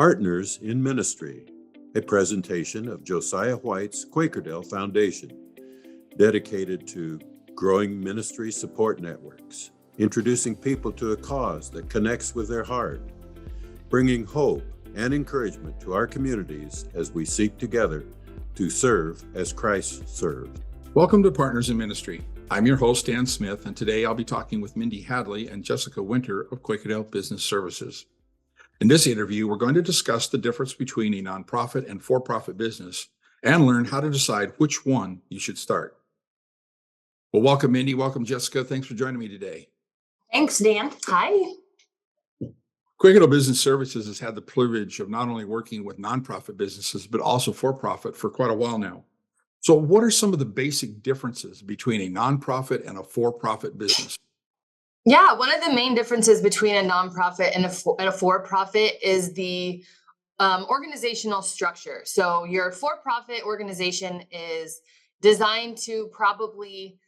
Partners in Ministry, a presentation of Josiah White's Quakerdale Foundation, dedicated to growing ministry support networks, introducing people to a cause that connects with their heart, bringing hope and encouragement to our communities as we seek together to serve as Christ served. Welcome to Partners in Ministry. I'm your host, Dan Smith, and today I'll be talking with Mindy Hadley and Jessica Winter of Quakerdale Business Services. In this interview, we're going to discuss the difference between a nonprofit and for-profit business and learn how to decide which one you should start. Well, welcome, Mindy. Welcome, Jessica. Thanks for joining me today. Thanks, Dan. Hi. Quakerdale Business Services has had the privilege of not only working with nonprofit businesses, but also for-profit for quite a while now. So what are some of the basic differences between a nonprofit and a for-profit business? Yeah, one of the main differences between a nonprofit and a for-profit is the organizational structure. So your for-profit organization is designed to probably,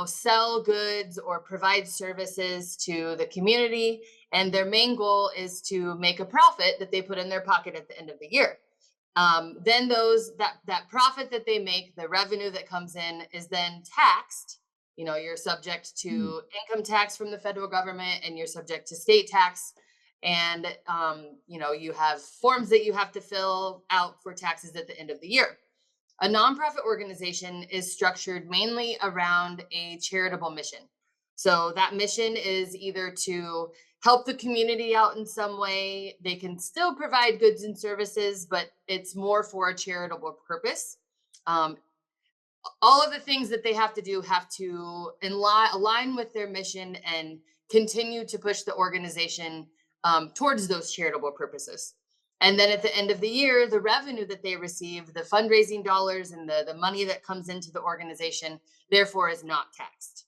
sell goods or provide services to the community, and their main goal is to make a profit that they put in their pocket at the end of the year. Then that profit that they make, the revenue that comes in, is then taxed. You're subject to income tax from the federal government, and you're subject to state tax. And, you have forms that you have to fill out for taxes at the end of the year. A nonprofit organization is structured mainly around a charitable mission. So that mission is either to help the community out in some way. They can still provide goods and services, but it's more for a charitable purpose. All of the things that they have to do have to align with their mission and continue to push the organization towards those charitable purposes. And then at the end of the year, the revenue that they receive, the fundraising dollars and the money that comes into the organization, therefore is not taxed.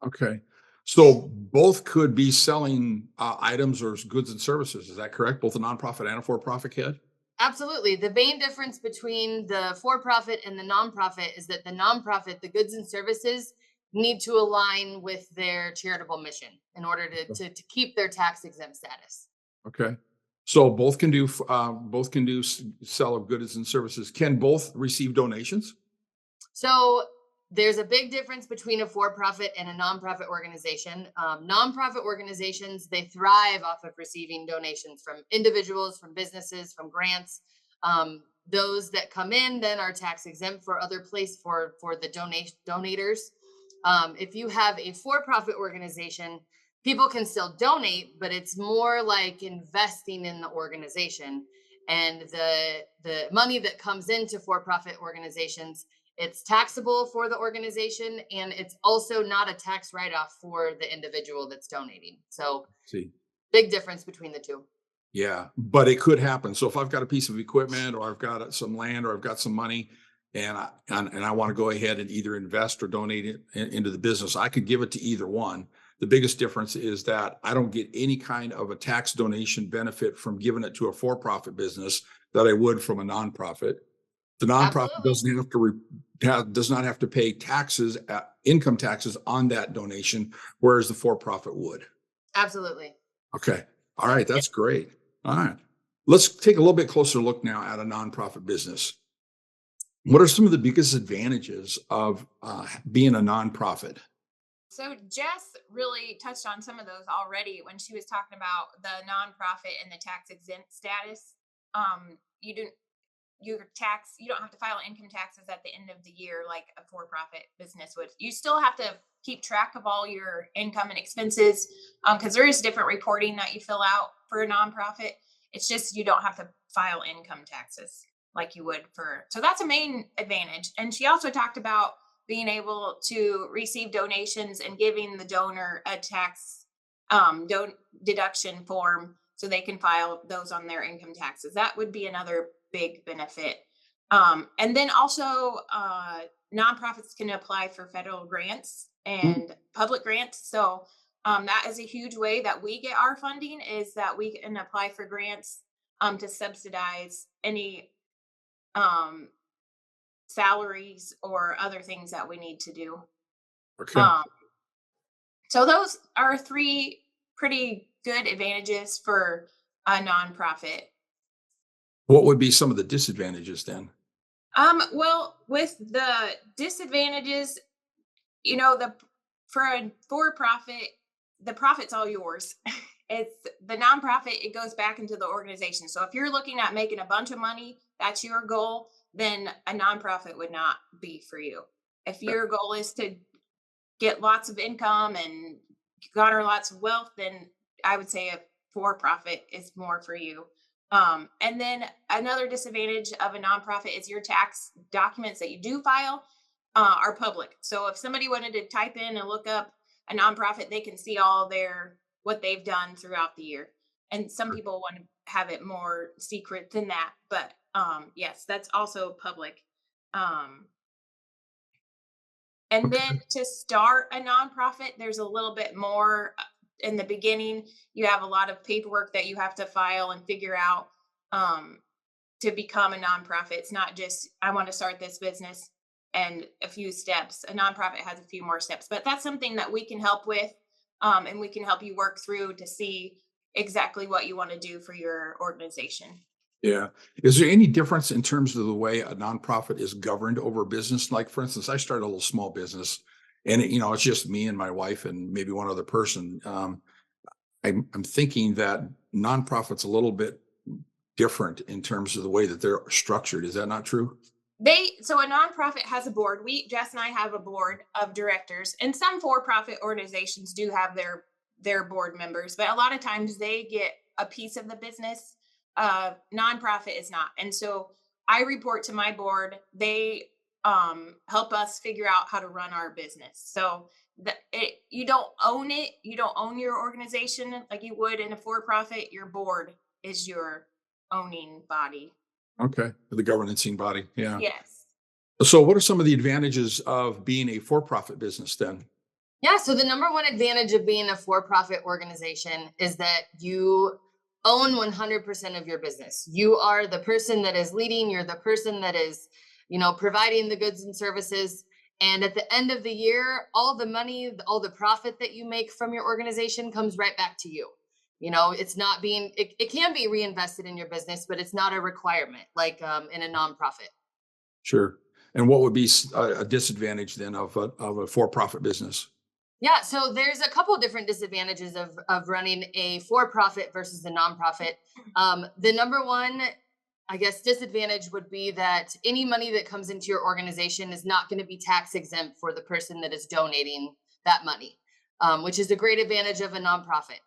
Okay. So both could be selling items or goods and services. Is that correct? Both a nonprofit and a for-profit kid? Absolutely. The main difference between the for-profit and the nonprofit is that the nonprofit, the goods and services, need to align with their charitable mission in order to keep their tax exempt status. Okay. So both can do sell of goods and services. Can both receive donations? So there's a big difference between a for-profit and a nonprofit organization. Nonprofit organizations, they thrive off of receiving donations from individuals, from businesses, from grants. Those that come in then are tax exempt for other place for the donators. If you have a for-profit organization, people can still donate, but it's more like investing in the organization. And the money that comes into for-profit organizations, it's taxable for the organization, and it's also not a tax write-off for the individual that's donating. So big difference between the two. Yeah, but it could happen. So if I've got a piece of equipment or I've got some land or I've got some money and I want to go ahead and either invest or donate it into the business, I could give it to either one. The biggest difference is that I don't get any kind of a tax donation benefit from giving it to a for-profit business that I would from a nonprofit. The nonprofit does not have to pay taxes, income taxes on that donation, whereas the for-profit would. Absolutely. Okay. All right. That's great. All right. Let's take a little bit closer look now at a nonprofit business. What are some of the biggest advantages of being a nonprofit? So Jess really touched on some of those already when she was talking about the nonprofit and the tax exempt status. You don't have to file income taxes at the end of the year like a for-profit business would. You still have to keep track of all your income and expenses because there is different reporting that you fill out for a nonprofit. It's just you don't have to file income taxes like you would so that's a main advantage. And she also talked about being able to receive donations and giving the donor a tax deduction form so they can file those on their income taxes. That would be another big benefit. And then also nonprofits can apply for federal grants and public grants. So that is a huge way that we get our funding, is that we can apply for grants to subsidize any salaries or other things that we need to do. Okay. So those are three pretty good advantages for a nonprofit. What would be some of the disadvantages then? Well, with the disadvantages, you know, for a for-profit, the profit's all yours. It's the nonprofit, it goes back into the organization. So if you're looking at making a bunch of money, that's your goal, then a nonprofit would not be for you. If your goal is to get lots of income and garner lots of wealth, then I would say a for-profit is more for you. And then another disadvantage of a nonprofit is your tax documents that you do file are public. So if somebody wanted to type in and look up a nonprofit, they can see all their what they've done throughout the year. And some people want to have it more secret than that, but yes, that's also public. Um, and Okay. then to start a nonprofit, there's a little bit more in the beginning. You have a lot of paperwork that you have to file and figure out um, to become a nonprofit. It's not just, I want to start this business and a few steps. A nonprofit has a few more steps, but that's something that we can help with. And we can help you work through to see exactly what you want to do for your organization. Yeah. Is there any difference in terms of the way a nonprofit is governed over a business? Like, for instance, I started a little small business and it's just me and my wife and maybe one other person. I'm thinking that nonprofit's a little bit different in terms of the way that they're structured. Is that not true? So a nonprofit has a board. Jess and I have a board of directors, and some for-profit organizations do have their board members, but a lot of times they get a piece of the business. Nonprofit is not. And so I report to my board. They help us figure out how to run our business. So you don't own it. You don't own your organization like you would in a for-profit. Your board is your owning body. Okay. The governancing body. Yeah. Yes. So what are some of the advantages of being a for-profit business then? Yeah, so the number one advantage of being a for-profit organization is that you own 100% of your business. You are the person that is leading, you're the person that is, providing the goods and services. And at the end of the year, all the money, all the profit that you make from your organization comes right back to you. It's not it can be reinvested in your business, but it's not a requirement like in a nonprofit. Sure. And what would be a disadvantage then of a for-profit business? Yeah, so there's a couple different disadvantages of running a for-profit versus a nonprofit. The number one, I guess, disadvantage would be that any money that comes into your organization is not going to be tax exempt for the person that is donating that money, which is a great advantage of a nonprofit.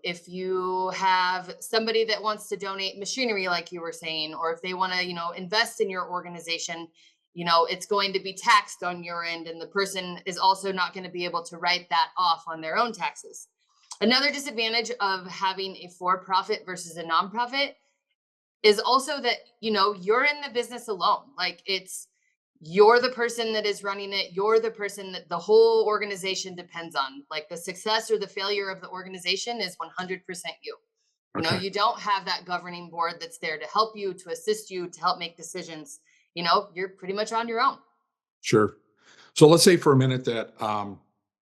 If you have somebody that wants to donate machinery, like you were saying, or if they want to, invest in your organization, it's going to be taxed on your end, and the person is also not going to be able to write that off on their own taxes. Another disadvantage of having a for-profit versus a nonprofit is also that, you're in the business alone. Like you're the person that is running it. You're the person that the whole organization depends on. Like the success or the failure of the organization is 100% you. Okay. You don't have that governing board that's there to help you, to assist you, to help make decisions. You're pretty much on your own. Sure. So let's say for a minute that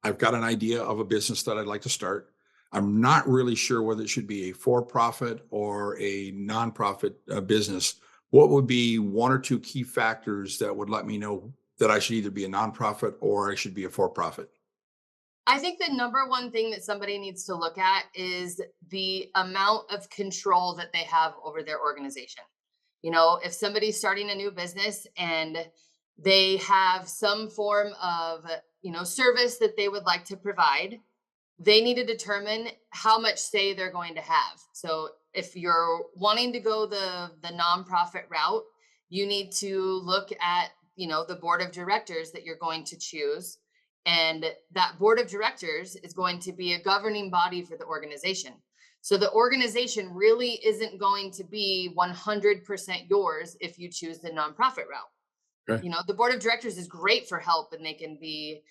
I've got an idea of a business that I'd like to start. I'm not really sure whether it should be a for-profit or a nonprofit business. What would be one or two key factors that would let me know that I should either be a nonprofit or I should be a for-profit? I think the number one thing that somebody needs to look at is the amount of control that they have over their organization. If somebody's starting a new business and they have some form of, service that they would like to provide, they need to determine how much say they're going to have. So if you're wanting to go the nonprofit route, you need to look at, the board of directors that you're going to choose. And that board of directors is going to be a governing body for the organization. So the organization really isn't going to be 100% yours if you choose the nonprofit route. Okay. The board of directors is great for help, and they can be,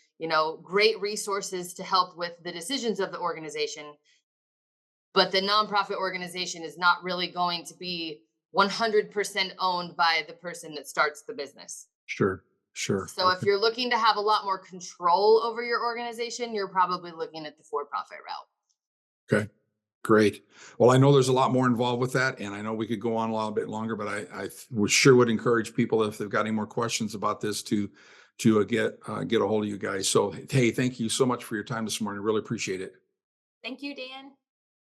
great resources to help with the decisions of the organization. But the nonprofit organization is not really going to be 100% owned by the person that starts the business. Sure. Sure. So if you're looking to have a lot more control over your organization, you're probably looking at the for-profit route. Okay. Great. Well, I know there's a lot more involved with that, and I know we could go on a little bit longer, but I would encourage people, if they've got any more questions about this, to get a hold of you guys. So, hey, thank you so much for your time this morning. Really appreciate it. Thank you, Dan.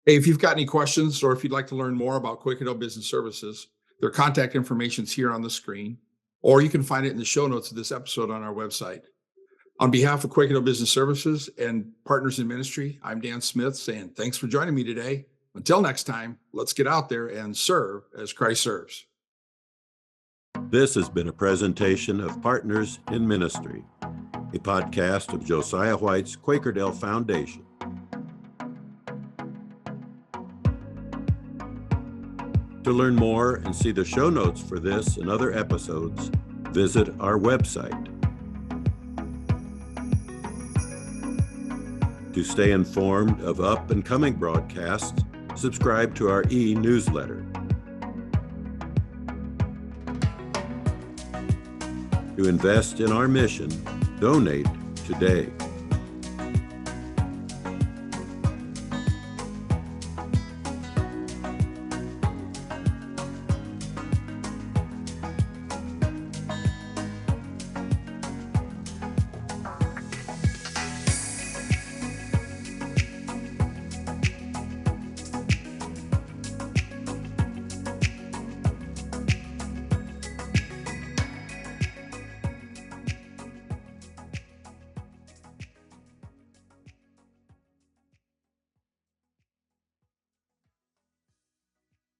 Hey, if you've got any questions or if you'd like to learn more about Quakerdale Business Services, their contact information is here on the screen, or you can find it in the show notes of this episode on our website. On behalf of Quakerdale Business Services and Partners in Ministry, I'm Dan Smith saying thanks for joining me today. Until next time, let's get out there and serve as Christ serves. This has been a presentation of Partners in Ministry, a podcast of Josiah White's Quakerdale Foundation. To learn more and see the show notes for this and other episodes, visit our website. To stay informed of up and coming broadcasts, subscribe to our e-newsletter. To invest in our mission, donate today.